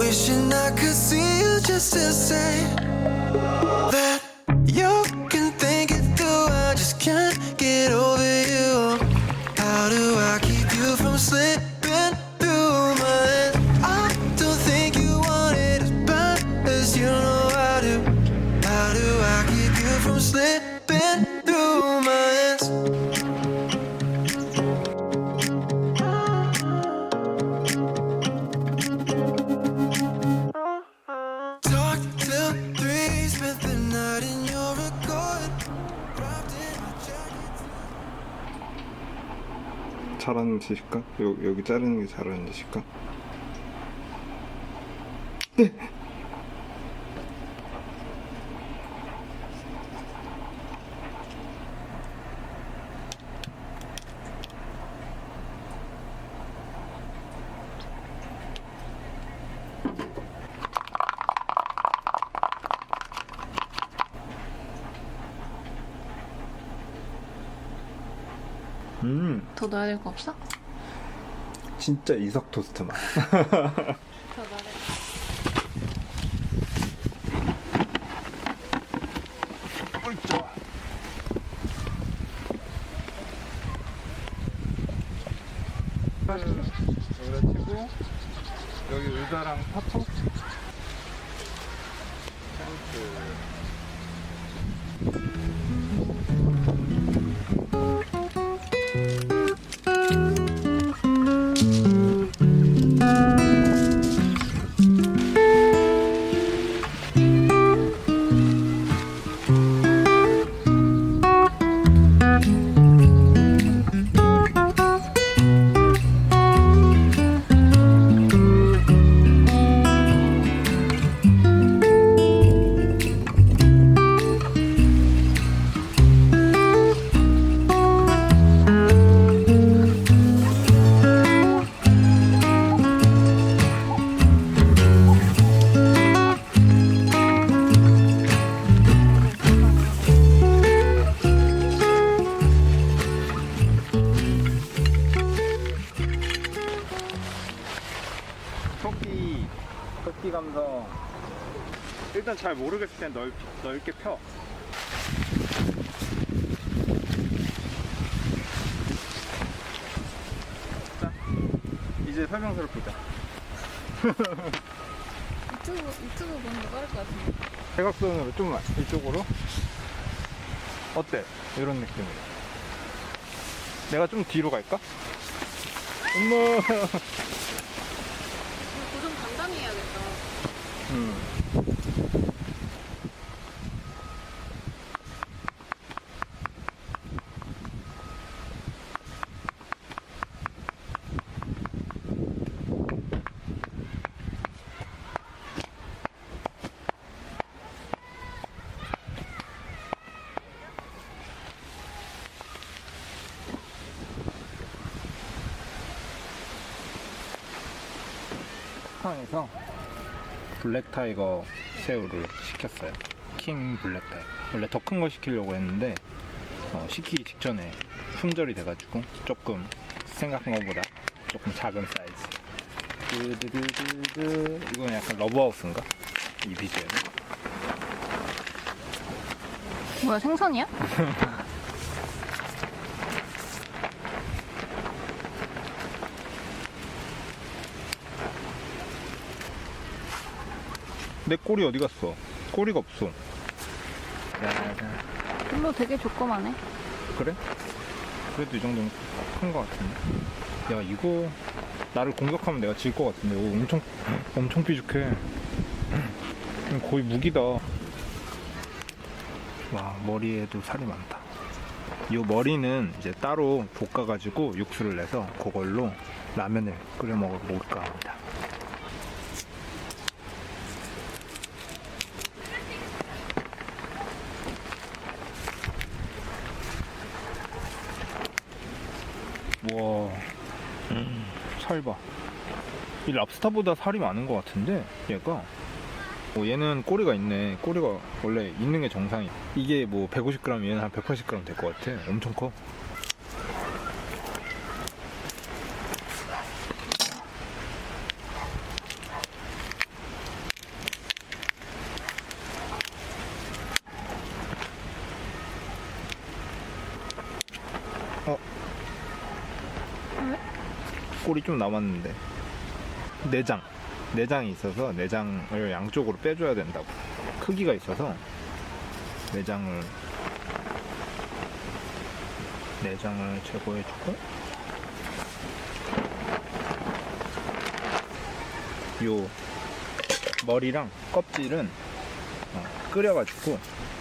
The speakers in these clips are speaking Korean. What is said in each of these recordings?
Wishing I could see you just to say that you can think it through. I just can't get over you. How do I keep you from slipping through my hands? I don't think you want it as bad as you know I do. How do I keep you from slipping through my hands? Talk till 3, spent the night in your accord. Wrapped in my jacket. 잘하는 짓일까? 여기 자르는 게 잘하는 짓일까? 네! 더 넣어야 될 거 없어? 진짜 이석 토스트 맛. 더 넣어야 될 여기다 치고 여기 의자랑 파토. 토끼 감성. 일단 잘 모르겠을 땐 넓게 펴. 자, 이제 설명서를 보자. 유튜브 보는 거 빠를 것 같은데. 대각선으로 좀만 이쪽으로. 어때? 이런 느낌으로. 내가 좀 뒤로 갈까? 엄마. 고정 간단히 해야겠다. 식당에서 블랙타이거 새우를 시켰어요. 킹 블랙타이거. 원래 더 큰 거 시키려고 했는데 시키기 직전에 품절이 돼가지고 조금 생각한 것보다 조금 작은 사이즈. 드드드드드. 이건 약간 러브하우스인가? 이 비주얼. 뭐야, 생선이야? 내 꼬리 어디 갔어? 꼬리가 없어. 별로 되게 조그마네. 그래? 그래도 이 정도는 큰 거 같은데. 야, 이거 나를 공격하면 내가 질 거 같은데. 이거 엄청 삐죽해. 거의 무기다. 와, 머리에도 살이 많다. 이 머리는 이제 따로 볶아가지고 육수를 내서 그걸로 라면을 끓여 먹을까 합니다. 와, 살 봐. 이 랍스타보다 살이 많은 것 같은데 얘가. 얘는 꼬리가 있네. 꼬리가 원래 있는 게 정상이야. 이게 뭐 150g, 얘는 한 180g 될 것 같아. 엄청 커. 꼬리 좀 남았는데. 내장이 있어서 내장을 양쪽으로 빼줘야 된다고. 크기가 있어서 내장을 제거해주고, 요 머리랑 껍질은 끓여가지고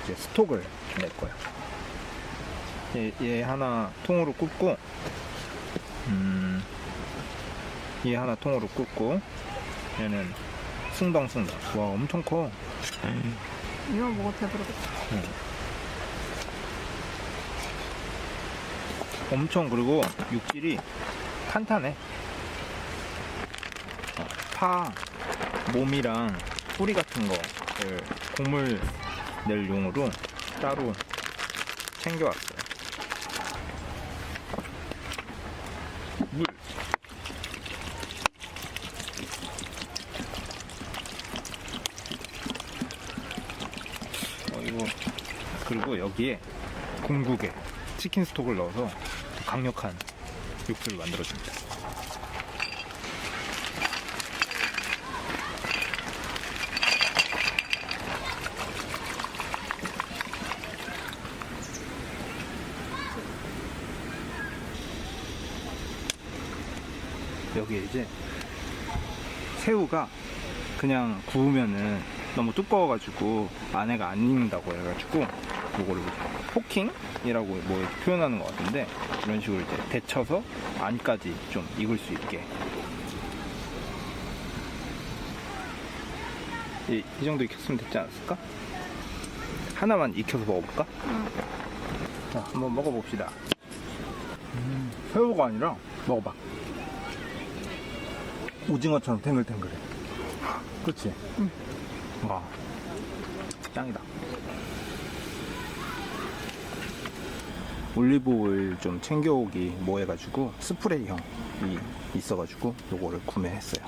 이제 스톡을 낼 거야. 얘 하나 통으로 굽고, 얘 하나 통으로 굽고, 얘는 숭덩숭덩. 와, 엄청 커. 이거 먹어 배부르겠다. 엄청, 그리고 육질이 탄탄해. 파 몸이랑 뿌리 같은 거를 국물 낼 용으로 따로 챙겨왔어요. 물. 이거, 그리고 여기에 궁극에 치킨 스톡을 넣어서 강력한 육수를 만들어줍니다. 여기에 이제 새우가 그냥 구우면은 너무 두꺼워가지고 안에가 안 익는다고 해가지고 이거를 포킹이라고 뭐 이렇게 표현하는 것 같은데, 이런 식으로 이제 데쳐서 안까지 좀 익을 수 있게. 이 정도 익혔으면 됐지 않았을까? 하나만 익혀서 먹어볼까? 응. 자, 한번 먹어봅시다. 새우가 아니라 먹어봐. 오징어처럼 탱글탱글해. 그치? 응. 와, 짱이다. 올리브 오일 좀 챙겨오기 뭐 해가지고 스프레이형이 있어가지고 요거를 구매했어요.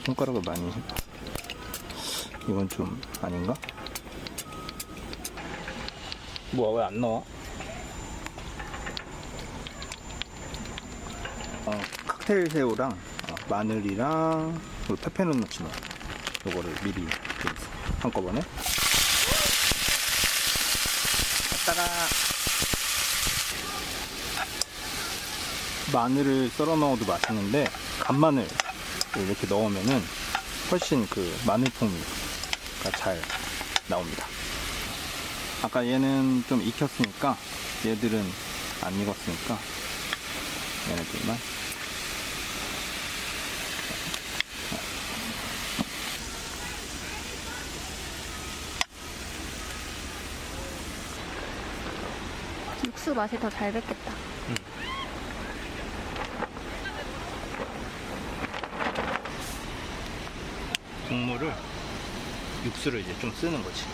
손가락을 많이, 이건 좀 아닌가? 뭐야, 왜 안 나와? 칵테일 새우랑 마늘이랑 그리고 페페로치노 요거를 미리 한꺼번에 갖다가 마늘을 썰어 넣어도 맛있는데, 간마늘 이렇게 넣으면은 훨씬 그 마늘 풍미가 잘 나옵니다. 아까 얘는 좀 익혔으니까, 얘들은 안 익었으니까 얘네들만. 육수 맛이 더 잘 뱉겠다. 국물을, 육수를 이제 좀 쓰는 거지.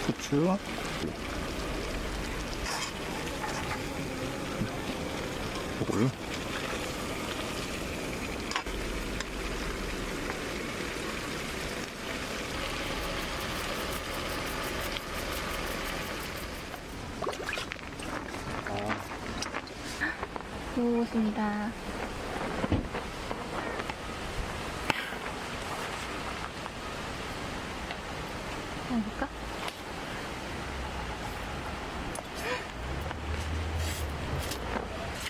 후추, 이걸 좋습니다. 해볼까?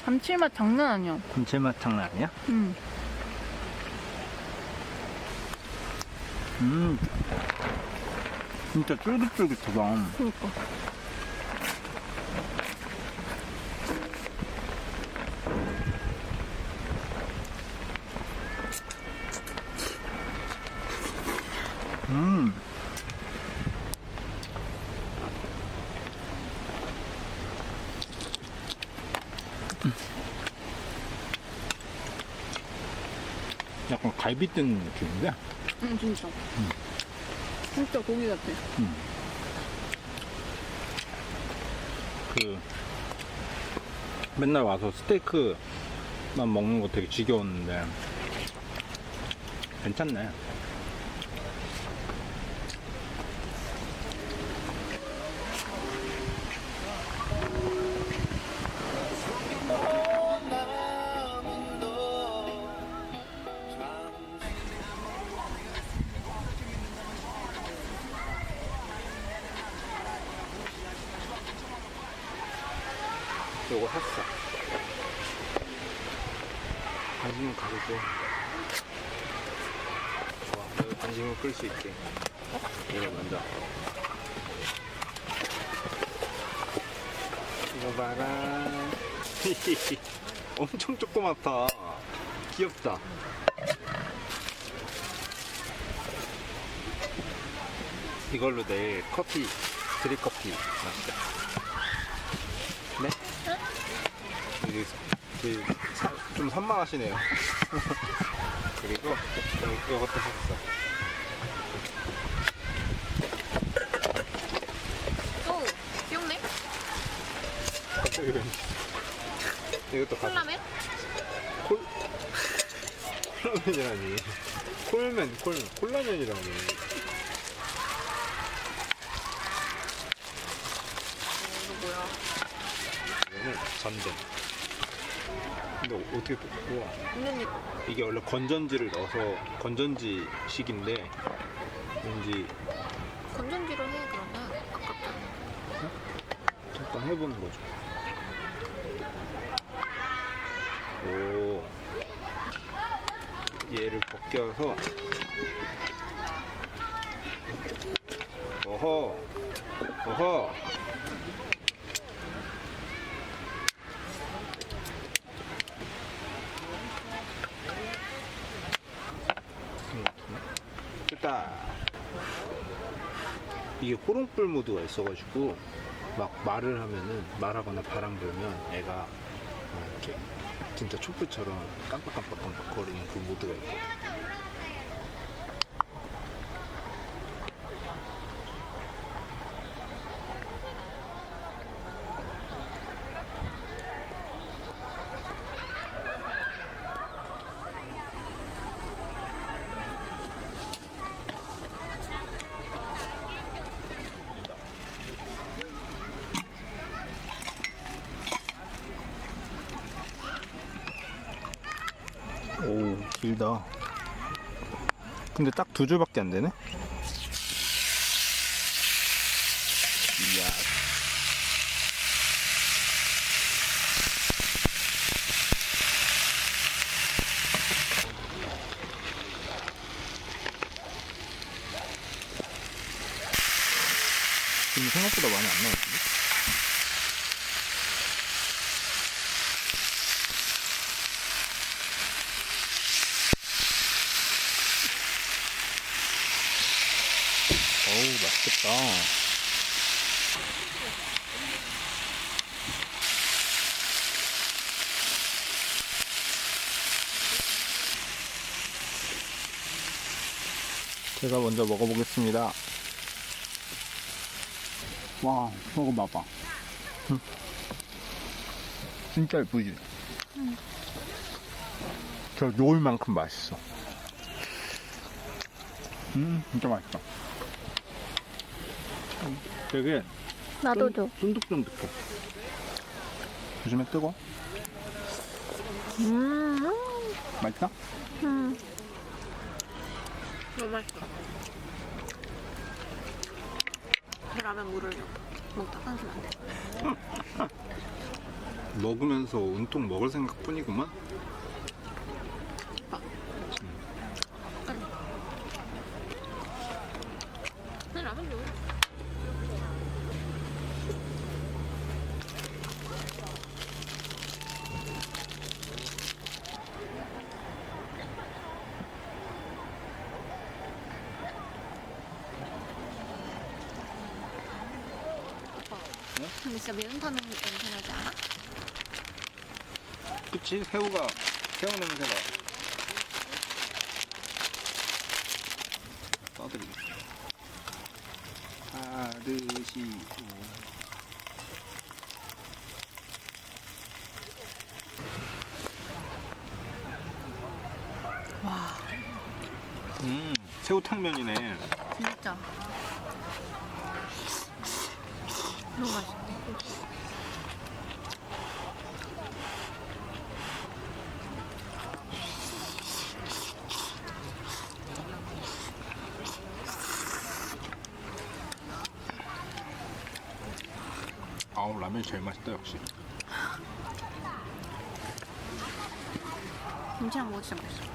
감칠맛 장난 아니야. 감칠맛 장난 아니야? 진짜 쫄깃쫄깃하다. 그니까. 약간 갈비 뜯는 느낌인데? 응, 진짜. 진짜 고기 같아. 그 맨날 와서 스테이크만 먹는 거 되게 지겨웠는데 괜찮네. 요거 샀어. 관심 가리고. 좋아. 여기 관심을 끌 수 있게. 이거 먼저. 이거 봐라. 엄청 조그맣다. 귀엽다. 이걸로 내일 커피, 드립커피 마시자. 네? 좀 선망하시네요. 그리고 이것도 샀어. 오, 귀엽네. 갑자기 왜? 이것도 가져. 콜라맨? 콜라면이라니. 콜라면이라니. 이거 뭐야? 이거는 전전. 근데 어떻게 또, 우와. 있는 이게 원래 건전지를 넣어서 건전지식인데 왠지 건전지로 해 그러면 아깝잖아. 잠깐 해보는 거죠. 오, 얘를 벗겨서 어허 어허 됐다. 이게 호롱불 모드가 있어가지고 막 말하거나 바람 불면 애가 이렇게 진짜 촛불처럼 깜빡깜빡 거리는 그 모드가 있고. 오, 길다. 근데 딱 2줄밖에 안 되네? 이야. 지금 생각보다 많이 안 나왔는데? 어우, 맛있겠다. 제가 먼저 먹어보겠습니다. 와, 먹어봐봐. 진짜 예쁘지? 저 노을만큼 맛있어. 진짜 맛있다. 되게 나도 줘. 쫀득쫀득해. 조심해, 뜨거. 맛있다? 너무 맛있어. 라면 물을 줘. 먹다 한숨 안 돼. 먹으면서 온통 먹을 생각뿐이구만. 라면 줘. 근데 진짜 매운탕 냄새 나지 않아? 그치? 새우 냄새가 떠들이겠어. 다 드시고. 와, 새우탕면이네. 진짜. 너무 맛있어. 아우, 라면이 제일 맛있다, 역시. 김치랑 먹어 진짜 맛있어.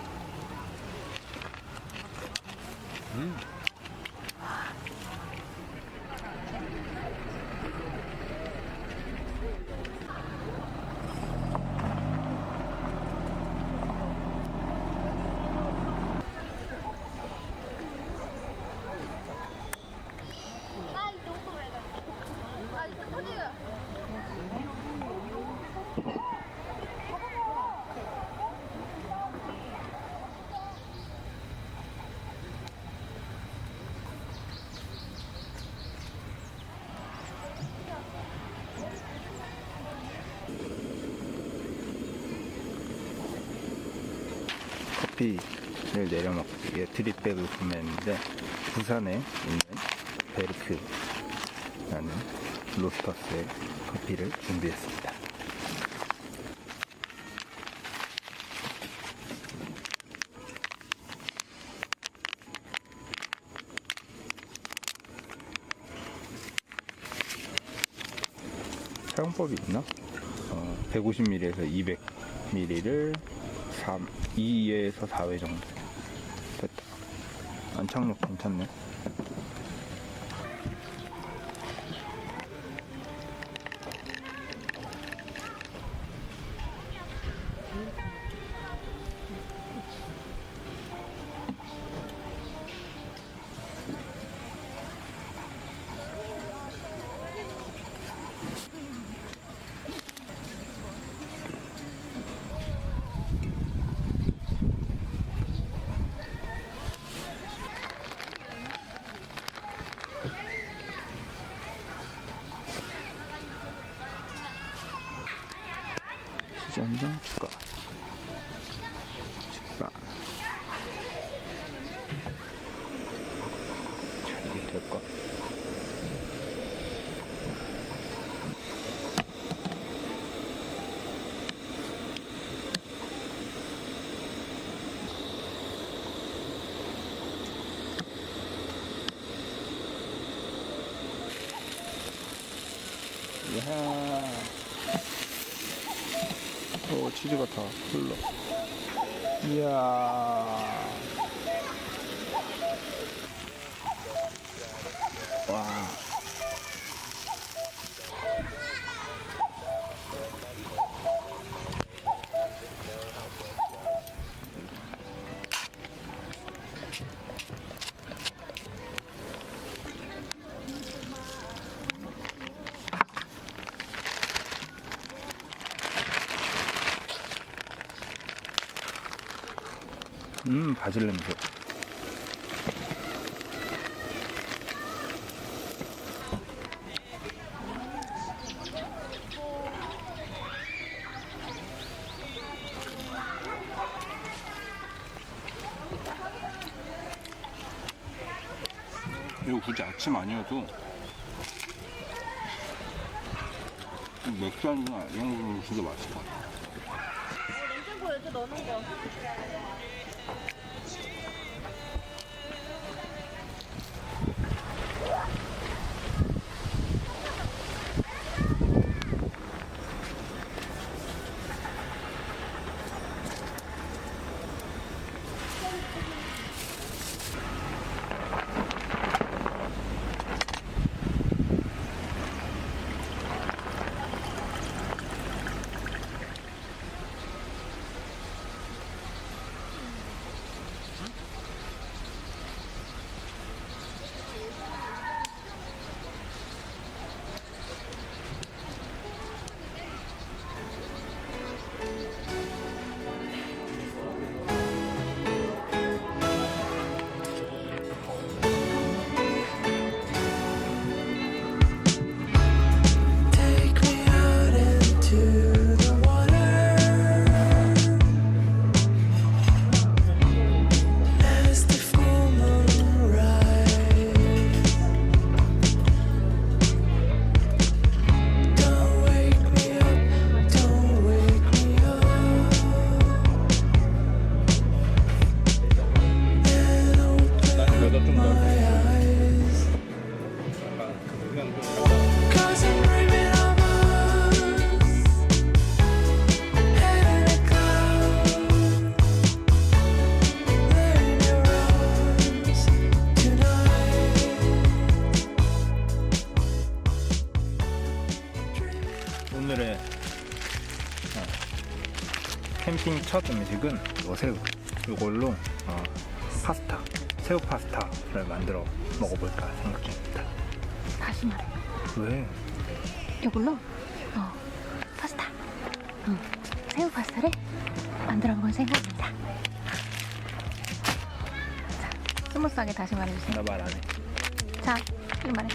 커피를 내려먹기 위해 드립백을 구매했는데 부산에 있는 베르크라는 로스터스의 커피를 준비했습니다. 사용법이 있나? 150ml에서 200ml를 2에서 4회 정도 됐다. 안착력 괜찮네. 시전장 추가. 자, 이게 될까? 이야. 치즈가 다 흘러. 이야. 와. 바질 냄새. 이거 굳이 아침 아니어도 맥주 한잔 이런 거 먹으면 진짜 맛있을 것 같아. 냉장고에 이렇게 넣는 거. 첫 음식은 새우. 이걸로 파스타, 새우 파스타를 만들어 먹어볼까 생각 중입니다. 다시 말해. 왜? 이걸로 파스타. 새우 파스타를 만들어 먹을 생각입니다. 자, 스무스하게 다시 말해주세요. 나 말 안 해. 자, 지금 말해.